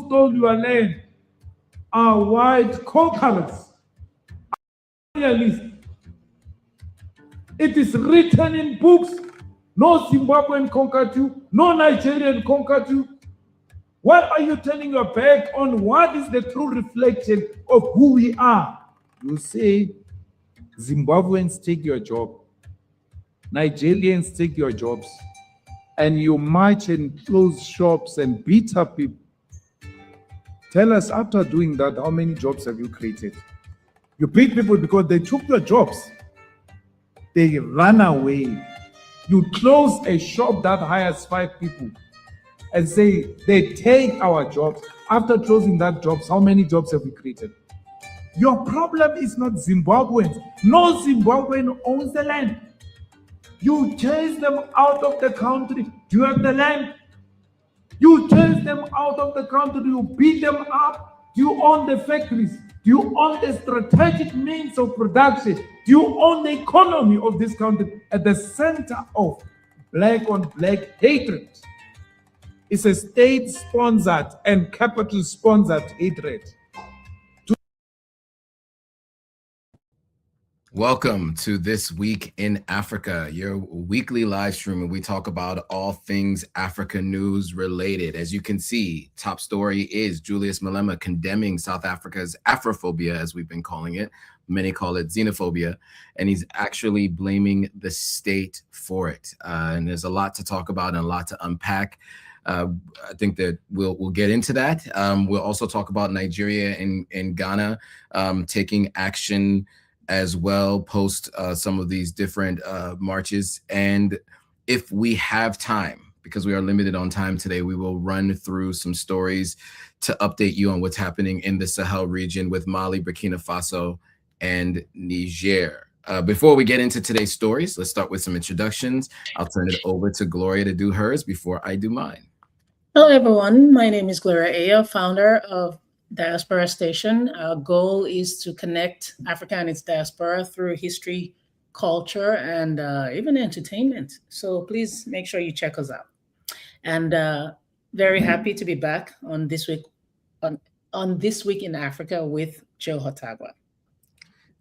stole your land are white conquerors. It is written in books. No Zimbabwean conquered you, no Nigerian conquered you. Why are you turning your back on what is the true reflection of who we are? You say Zimbabweans take your job, Nigerians take your jobs, and you march and close shops and beat up people. Tell us, after doing that, how many jobs have you created? You beat people because they took your jobs. They ran away. You close a shop that hires 5 people and say they take our jobs. After closing that jobs, how many jobs have we created? Your problem is not Zimbabweans. No Zimbabwean owns the land. You chase them out of the country. Do you have the land? You chase them out of the country. You beat them up. Do you own the factories? Do you own the strategic means of production? Do you own the economy of this country? At the center of black on black hatred is a state-sponsored and capital-sponsored hatred. Welcome to This Week in Africa, your weekly live stream where we talk about all things Africa news related. As you can see, top story is Julius Malema condemning South Africa's Afrophobia, as we've been calling it. Many call it xenophobia, and he's actually blaming the state for it. And there's a lot to talk about and a lot to unpack. I think that we'll get into that. We'll also talk about Nigeria and Ghana taking action as well post some of these different marches. And if we have time, because we are limited on time today, we will run through some stories to update you on what's happening in the Sahel region with Mali, Burkina Faso, and Niger. Before we get into today's stories, let's start with some introductions. I'll turn it over to Gloria to do hers before I do mine. Hello, everyone. My name is Gloria Aya, founder of Diaspora Station. Our goal is to connect Africa and its diaspora through history, culture, and even entertainment. So please make sure you check us out. And very happy to be back on This Week on This Week in Africa with Joe Hotagwa.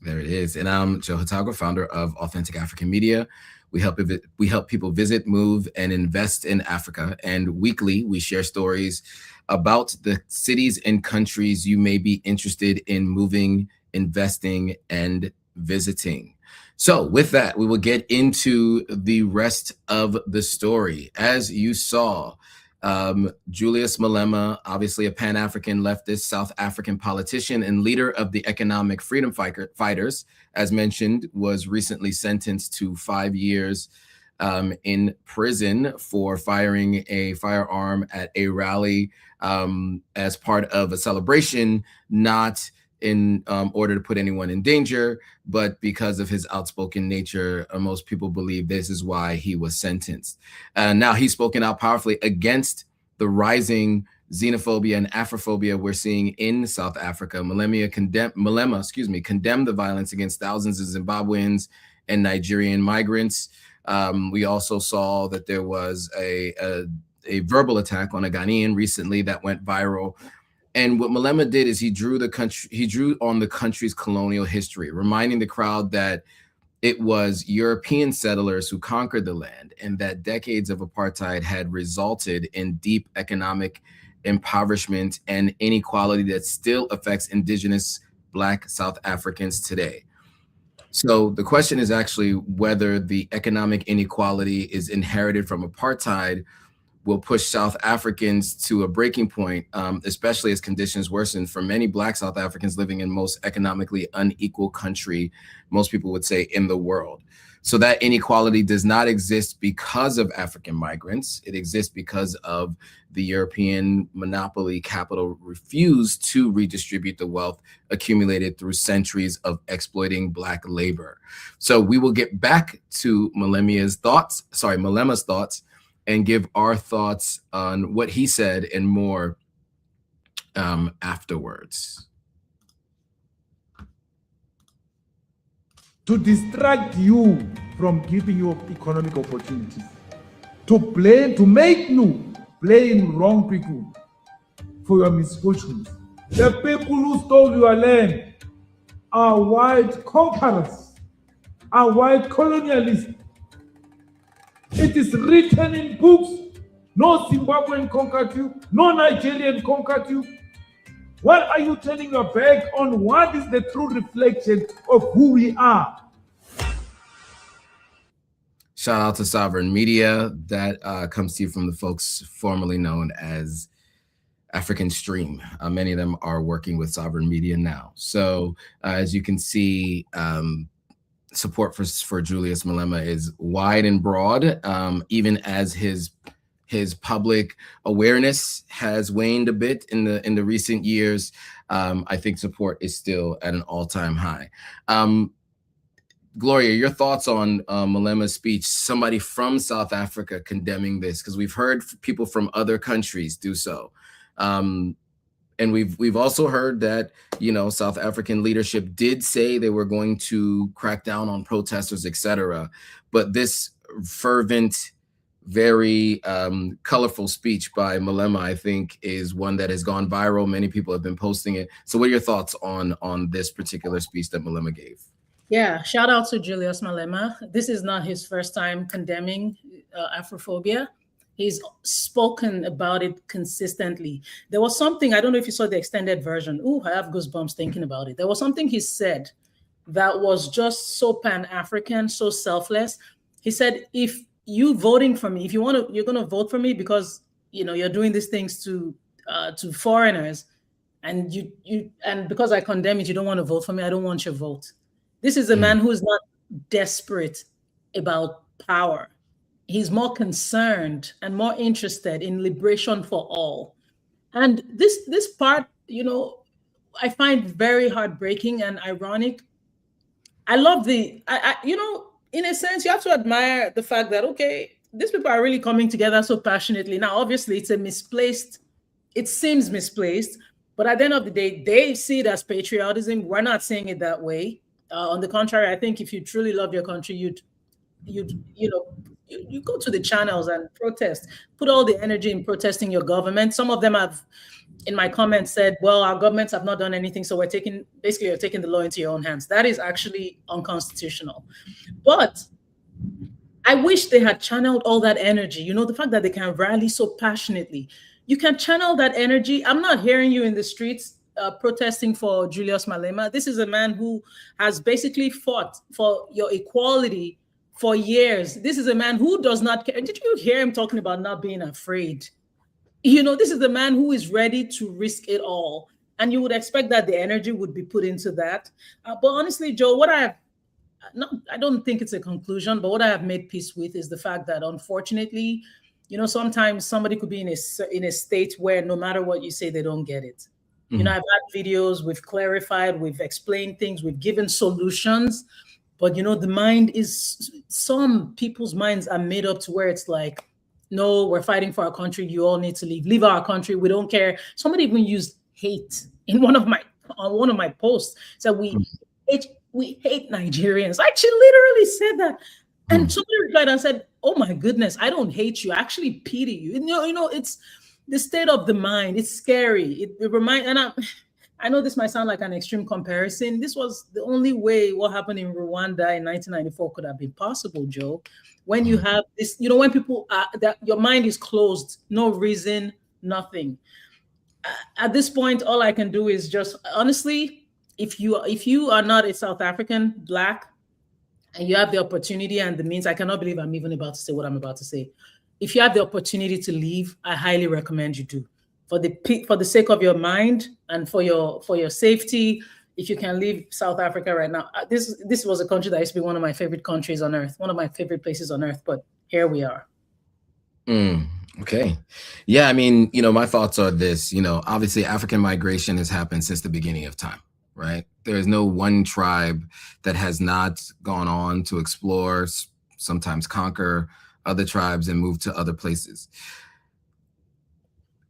There it is. And I'm Joe Hotagwa, founder of Authentic African Media. We help people visit, move, and invest in Africa. And weekly, we share stories about the cities and countries you may be interested in moving, investing, and visiting. So with that, we will get into the rest of the story. As you saw, Julius Malema, obviously a Pan-African leftist South African politician and leader of the economic freedom fighters, as mentioned, was recently sentenced to 5 years in prison for firing a firearm at a rally as part of a celebration, not in order to put anyone in danger, but because of his outspoken nature. Most people believe this is why he was sentenced. Now he's spoken out powerfully against the rising xenophobia and Afrophobia we're seeing in South Africa. Malema condemned the violence against thousands of Zimbabweans and Nigerian migrants. We also saw that there was a verbal attack on a Ghanaian recently that went viral. And what Malema did is he drew on the country's colonial history, reminding the crowd that it was European settlers who conquered the land and that decades of apartheid had resulted in deep economic impoverishment and inequality that still affects indigenous Black South Africans today. So the question is actually whether the economic inequality is inherited from apartheid will push South Africans to a breaking point, especially as conditions worsen for many Black South Africans living in most economically unequal country, most people would say, in the world. So that inequality does not exist because of African migrants. It exists because of the European monopoly capital refused to redistribute the wealth accumulated through centuries of exploiting Black labor. So we will get back to Malema's thoughts, and give our thoughts on what he said and more afterwards. To distract you from giving you economic opportunities, to make you blame wrong people, for your misfortunes. The people who stole your land are white conquerors, are white colonialists. It is written in books. No Zimbabwean conquered you, no Nigerian conquered you. Why are you turning your back on what is the true reflection of who we are? Shout out to Sovereign Media. That comes to you from the folks formerly known as African Stream. Many of them are working with Sovereign Media now. So as you can see, support for Julius Malema is wide and broad, even as his public awareness has waned a bit in the recent years. I think support is still at an all-time high. Gloria, your thoughts on Malema's speech, somebody from South Africa condemning this, because we've heard people from other countries do so. And we've also heard that, you know, South African leadership did say they were going to crack down on protesters, etc. But this fervent, very colorful speech by Malema, I think, is one that has gone viral. Many people have been posting it. So what are your thoughts on this particular speech that Malema gave? Yeah, shout out to Julius Malema. This is not his first time condemning Afrophobia. He's spoken about it consistently. There was something, I don't know if you saw the extended version. Ooh, I have goosebumps thinking about it. There was something he said that was just so Pan-African, so selfless. He said, if you voting for me, if you want to, you're going to vote for me because, you know, you're doing these things to foreigners, and and because I condemn it, you don't want to vote for me. I don't want your vote. This is a man who is not desperate about power. He's more concerned and more interested in liberation for all. And this part, you know, I find very heartbreaking and ironic. I love you know, in a sense, you have to admire the fact that, okay, these people are really coming together so passionately. Now, obviously, it seems misplaced, but at the end of the day, they see it as patriotism. We're not saying it that way. On the contrary, I think if you truly love your country, you go to the channels and protest, put all the energy in protesting your government. Some of them have, in my comments, said, well, our governments have not done anything, so you're taking the law into your own hands. That is actually unconstitutional. But I wish they had channeled all that energy. You know, the fact that they can rally so passionately, you can channel that energy. I'm not hearing you in the streets protesting for Julius Malema. This is a man who has basically fought for your equality for years. This is a man who does not care. Did you hear him talking about not being afraid? You know, this is the man who is ready to risk it all. And you would expect that the energy would be put into that. But honestly, Joe, I don't think it's a conclusion, but what I have made peace with is the fact that, unfortunately, you know, sometimes somebody could be in a state where no matter what you say, they don't get it. You know, I've had videos, we've clarified, we've explained things, we've given solutions, but, you know, some people's minds are made up to where it's like, no, we're fighting for our country. You all need to leave our country. We don't care. Somebody even used hate in on one of my posts. Said we hate Nigerians. Like, she literally said that. And somebody replied and said, oh my goodness, I don't hate you. I actually pity you. You know, it's the state of the mind. It's scary. It reminds, and I know this might sound like an extreme comparison. This was the only way what happened in Rwanda in 1994 could have been possible, Joe. When you have this, you know, when people that your mind is closed, no reason, nothing. At this point, all I can do is just, honestly, if you are not a South African Black and you have the opportunity and the means, I cannot believe I'm even about to say what I'm about to say. If you have the opportunity to leave, I highly recommend you do. For the sake of your mind and for your safety, if you can leave South Africa right now. This was a country that used to be one of my favorite countries on earth, one of my favorite places on earth, but here we are. Okay. Yeah, I mean, you know, my thoughts are this, you know, obviously African migration has happened since the beginning of time, right? There is no one tribe that has not gone on to explore, sometimes conquer other tribes and move to other places.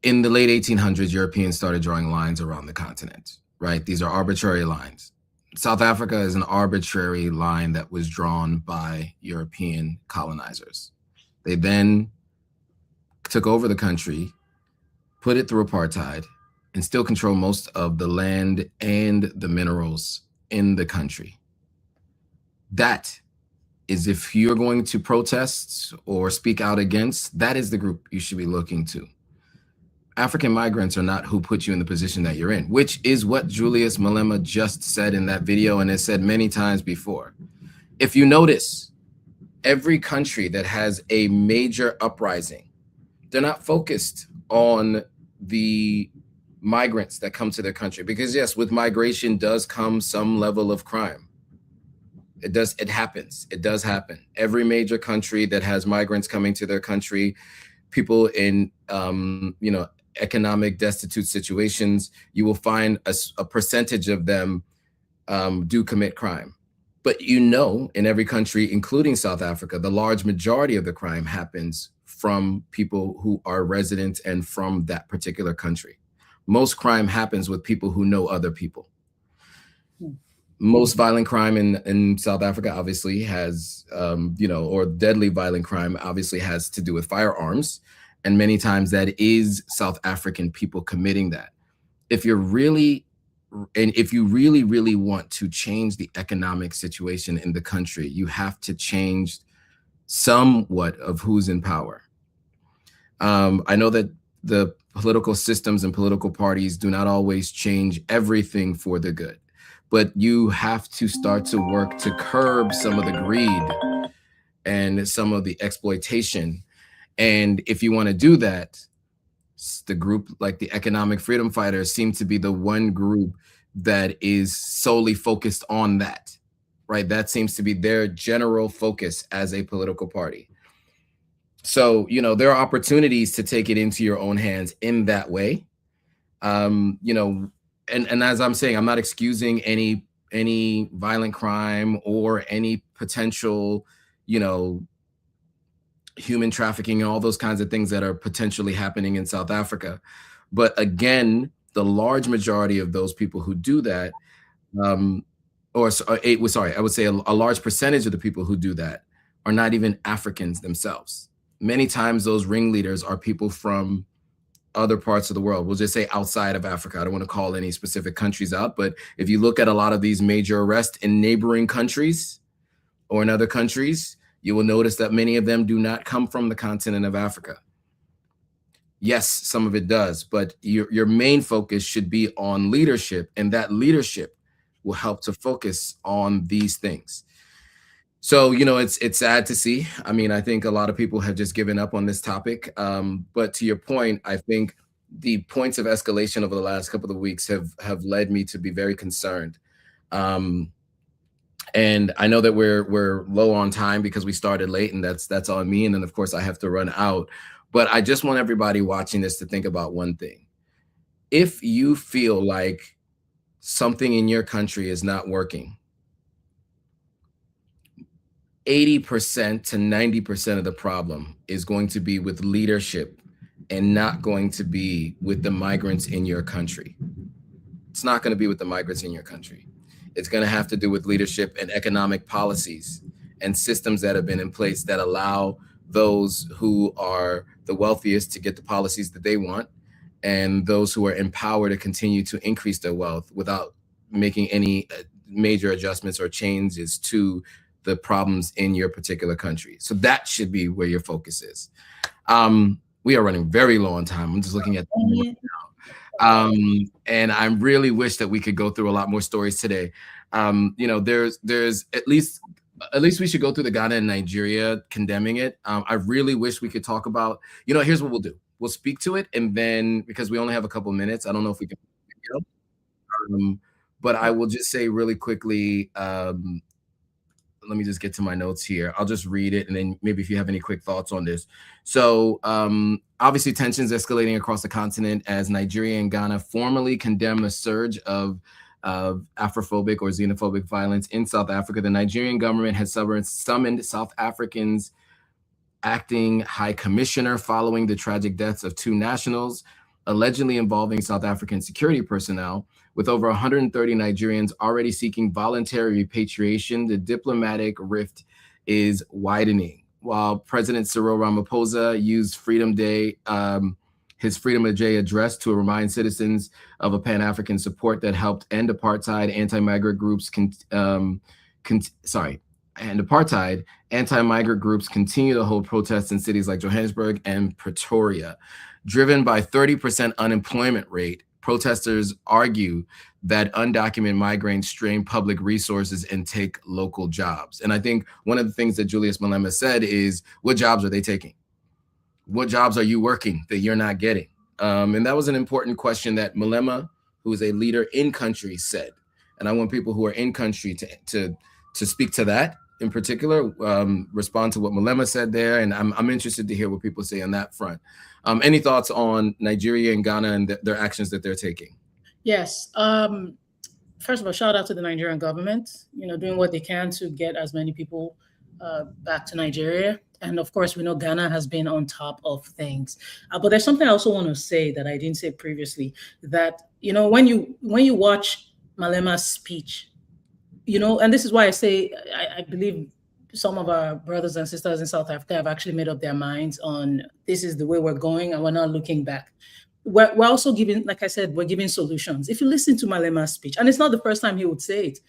In the late 1800s, Europeans started drawing lines around the continent, right? These are arbitrary lines. South Africa is an arbitrary line that was drawn by European colonizers. They then took over the country, put it through apartheid, and still control most of the land and the minerals in the country. That is, if you're going to protest or speak out against, that is the group you should be looking to. African migrants are not who put you in the position that you're in, which is what Julius Malema just said in that video and has said many times before. If you notice, every country that has a major uprising, they're not focused on the migrants that come to their country, because yes, with migration does come some level of crime. It happens. It does happen. Every major country that has migrants coming to their country, people in, economic destitute situations, you will find a percentage of them do commit crime. But in every country, including South Africa, the large majority of the crime happens from people who are residents and from that particular country. Most crime happens with people who know other people. Most violent crime in South Africa obviously has, or deadly violent crime obviously has to do with firearms. And many times that is South African people committing that. If you really, really want to change the economic situation in the country, you have to change somewhat of who's in power. I know that the political systems and political parties do not always change everything for the good, but you have to start to work to curb some of the greed and some of the exploitation. And if you want to do that, the group like the Economic Freedom Fighters seem to be the one group that is solely focused on that, right? That seems to be their general focus as a political party. So, there are opportunities to take it into your own hands in that way. And as I'm saying, I'm not excusing any violent crime or any potential, human trafficking and all those kinds of things that are potentially happening in South Africa. But again, the large majority of those people who do that, I would say a large percentage of the people who do that are not even Africans themselves. Many times those ringleaders are people from other parts of the world. We'll just say outside of Africa. I don't want to call any specific countries out, but if you look at a lot of these major arrests in neighboring countries or in other countries, you will notice that many of them do not come from the continent of Africa. Yes, some of it does, but your main focus should be on leadership, and that leadership will help to focus on these things. So, it's sad to see. I mean, I think a lot of people have just given up on this topic. But to your point, I think the points of escalation over the last couple of weeks have led me to be very concerned. And I know that we're low on time because we started late, and that's on me. And then of course I have to run out. But I just want everybody watching this to think about one thing. If you feel like something in your country is not working, 80% to 90% of the problem is going to be with leadership and not going to be with the migrants in your country. It's not going to be with the migrants in your country. It's going to have to do with leadership and economic policies and systems that have been in place that allow those who are the wealthiest to get the policies that they want, and those who are in power to continue to increase their wealth without making any major adjustments or changes to the problems in your particular country. So that should be where your focus is. We are running very low on time. I'm just looking at the now. And I really wish that we could go through a lot more stories today. There's at least we should go through the Ghana and Nigeria condemning it. I really wish we could talk about, here's what we'll do. We'll speak to it, and then, because we only have a couple minutes, I don't know if we can, but I will just say really quickly, let me just get to my notes here. I'll just read it, and then maybe if you have any quick thoughts on this. So obviously tensions escalating across the continent as Nigeria and Ghana formally condemn a surge of Afrophobic or xenophobic violence in South Africa. The Nigerian government has summoned South Africa's acting high commissioner following the tragic deaths of 2 nationals allegedly involving South African security personnel. With over 130 Nigerians already seeking voluntary repatriation, the diplomatic rift is widening. While President Cyril Ramaphosa used Freedom Day, his Freedom of J address to remind citizens of a Pan-African support that helped end apartheid. Anti-migrant groups anti-migrant groups continue to hold protests in cities like Johannesburg and Pretoria. Driven by 30% unemployment rate, protesters argue that undocumented migrants strain public resources and take local jobs. And I think one of the things that Julius Malema said is, what jobs are they taking? What jobs are you working that you're not getting? And that was an important question that Malema, who is a leader in country, said. And I want people who are in country to speak to that in particular, respond to what Malema said there. And I'm interested to hear what people say on that front. Any thoughts on Nigeria and Ghana and their actions that they're taking? Yes. First of all, shout out to the Nigerian government, doing what they can to get as many people back to Nigeria. And of course, we know Ghana has been on top of things. But there's something I also want to say that I didn't say previously, that, when you watch Malema's speech, and this is why I say I believe some of our brothers and sisters in South Africa have actually made up their minds on this is the way we're going and we're not looking back. We're also giving, like I said, we're giving solutions. If you listen to Malema's speech, and it's not the first time he would say it,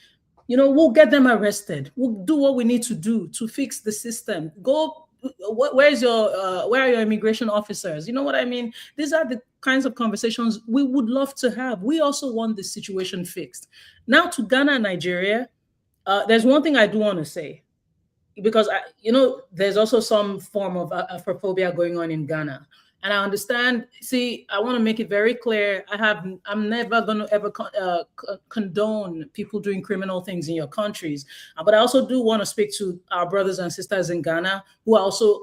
we'll get them arrested. We'll do what we need to do to fix the system. Where are your immigration officers? You know what I mean? These are the kinds of conversations we would love to have. We also want the situation fixed. Now to Ghana and Nigeria, there's one thing I do want to say, because there's also some form of Afrophobia going on in Ghana. And I understand, I want to make it very clear, I'm never going to ever condone people doing criminal things in your countries. But I also do want to speak to our brothers and sisters in Ghana who are also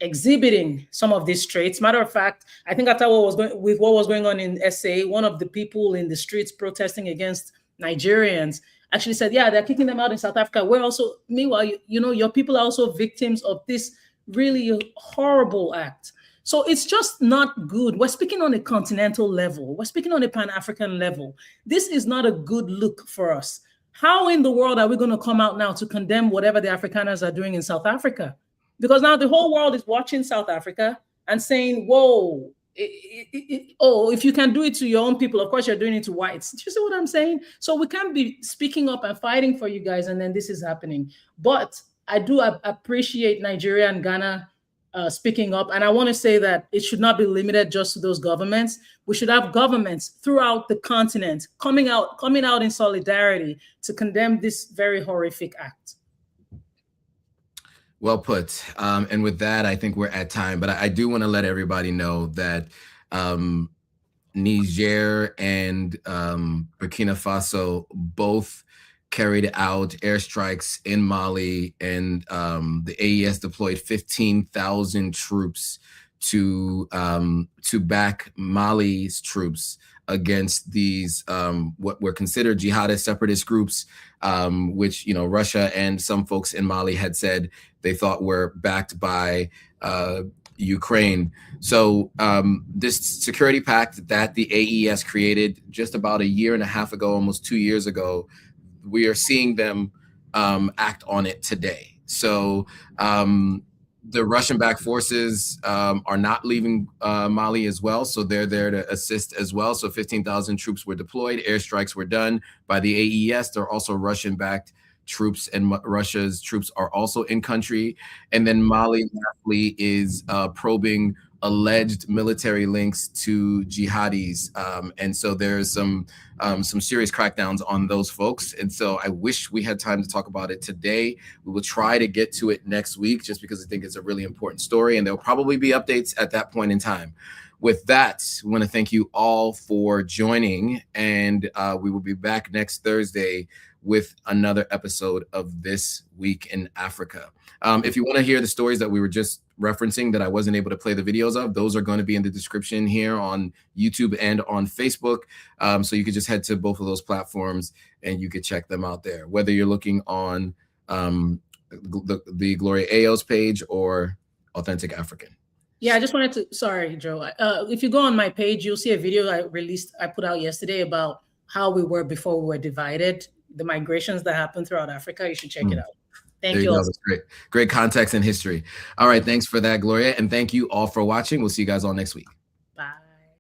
exhibiting some of these traits. Matter of fact, I think after what was going on in SA, one of the people in the streets protesting against Nigerians actually said, yeah, they're kicking them out in South Africa. We're also, meanwhile, your people are also victims of this really horrible act. So it's just not good. We're speaking on a continental level. We're speaking on a Pan-African level. This is not a good look for us. How in the world are we going to come out now to condemn whatever the Afrikaners are doing in South Africa? Because now the whole world is watching South Africa and saying, whoa, if you can do it to your own people, of course you're doing it to whites. Do you see what I'm saying? So we can't be speaking up and fighting for you guys, and then this is happening. But I do appreciate Nigeria and Ghana speaking up. And I want to say that it should not be limited just to those governments. We should have governments throughout the continent coming out in solidarity to condemn this very horrific act. Well put. And with that, I think we're at time, but I do want to let everybody know that Niger and Burkina Faso both carried out airstrikes in Mali, and the AES deployed 15,000 troops to back Mali's troops against these what were considered jihadist separatist groups, which Russia and some folks in Mali had said they thought were backed by Ukraine. So this security pact that the AES created just about a year and a half ago, almost 2 years ago, we are seeing them act on it today. So the Russian-backed forces are not leaving Mali as well. So they're there to assist as well. So 15,000 troops were deployed. Airstrikes were done by the AES. There are also Russian-backed troops, and Russia's troops are also in country. And then Mali lastly is probing alleged military links to jihadis, and so there's some serious crackdowns on those folks. And so I wish we had time to talk about it today. We will try to get to it next week, just because I think it's a really important story, and there'll probably be updates at that point in time. With that, we want to thank you all for joining, and we will be back next Thursday with another episode of This Week in Africa. If you want to hear the stories that we were just referencing that I wasn't able to play the videos of, those are going to be in the description here on YouTube and on Facebook. So you could just head to both of those platforms and you could check them out there, whether you're looking on the Gloria Ayo's page or Authentic African. Yeah, I just wanted to, sorry, Joe. If you go on my page, you'll see a video I put out yesterday about how we were before we were divided, the migrations that happened throughout Africa. You should check it out. Thank you. That's great context and history. All right. Thanks for that, Gloria. And thank you all for watching. We'll see you guys all next week.